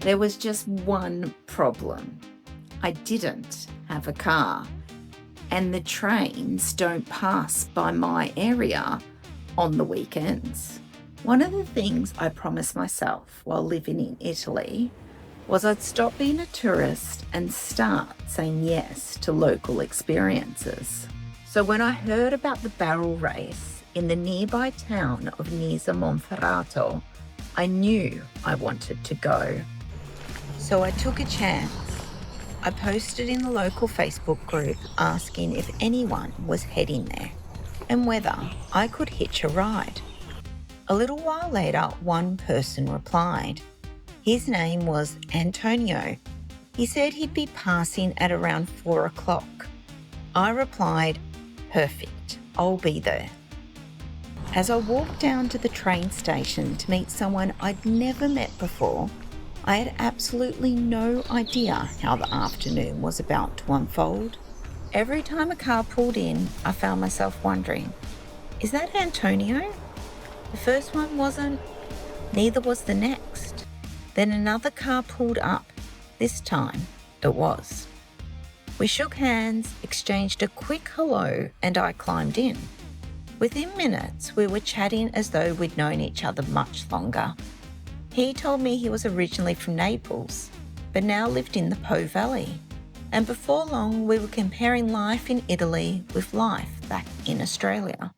There was just one problem. I didn't have a car, and the trains don't pass by my area on the weekends. One of the things I promised myself while living in Italy was I'd stop being a tourist and start saying yes to local experiences. So when I heard about the barrel race in the nearby town of Nizza Monferrato, I knew I wanted to go. So I took a chance. I posted in the local Facebook group asking if anyone was heading there and whether I could hitch a ride. A little while later, one person replied. His name was Antonio. He said he'd be passing at around 4 o'clock. I replied, "Perfect, I'll be there." As I walked down to the train station to meet someone I'd never met before, I had absolutely no idea how the afternoon was about to unfold. Every time a car pulled in, I found myself wondering, is that Antonio? The first one wasn't, neither was the next. Then another car pulled up. This time, it was. We shook hands, exchanged a quick hello, and I climbed in. Within minutes, we were chatting as though we'd known each other much longer. He told me he was originally from Naples, but now lived in the Po Valley. And before long, we were comparing life in Italy with life back in Australia.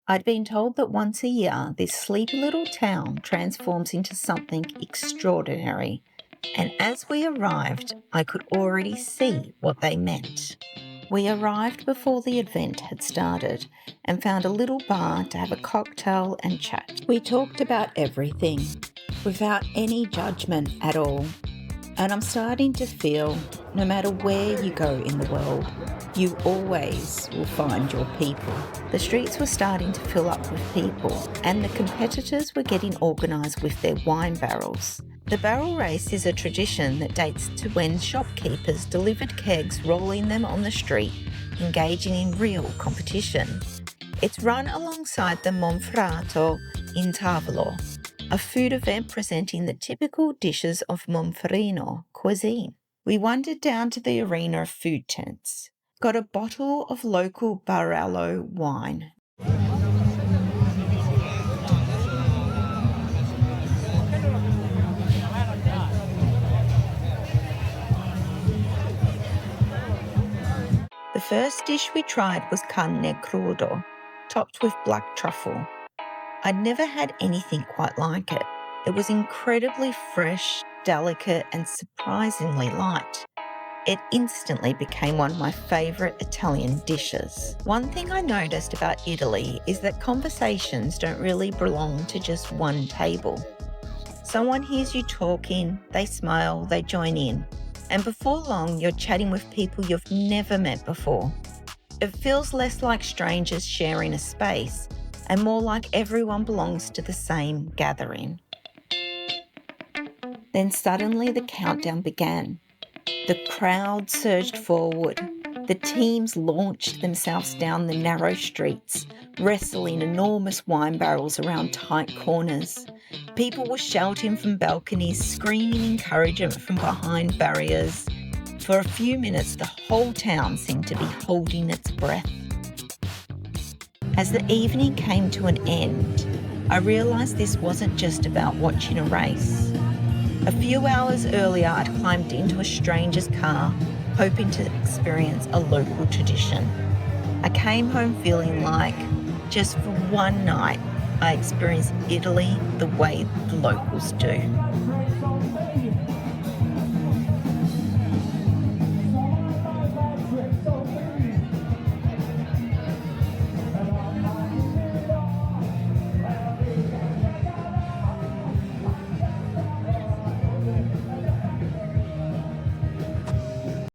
I'd been told that once a year, this sleepy little town transforms into something extraordinary. And as we arrived, I could already see what they meant. We arrived before the event had started and found a little bar to have a cocktail and chat. We talked about everything, without any judgment at all. And I'm starting to feel, no matter where you go in the world, you always will find your people. The streets were starting to fill up with people, and the competitors were getting organised with their wine barrels. The barrel race is a tradition that dates to when shopkeepers delivered kegs, rolling them on the street, engaging in real competition. It's run alongside the Monferrato in Tavolo, a food event presenting the typical dishes of Monferrino cuisine. We wandered down to the arena of food tents, got a bottle of local Barolo wine. The first dish we tried was carne crudo, topped with black truffle. I'd never had anything quite like it. It was incredibly fresh, delicate, and surprisingly light. It instantly became one of my favourite Italian dishes. One thing I noticed about Italy is that conversations don't really belong to just one table. Someone hears you talking, they smile, they join in, and before long you're chatting with people you've never met before. It feels less like strangers sharing a space and more like everyone belongs to the same gathering. Then suddenly the countdown began. The crowd surged forward. The teams launched themselves down the narrow streets, wrestling enormous wine barrels around tight corners. People were shouting from balconies, screaming encouragement from behind barriers. For a few minutes, the whole town seemed to be holding its breath. As the evening came to an end, I realised this wasn't just about watching a race. A few hours earlier, I'd climbed into a stranger's car, hoping to experience a local tradition. I came home feeling like, just for one night, I experienced Italy the way the locals do.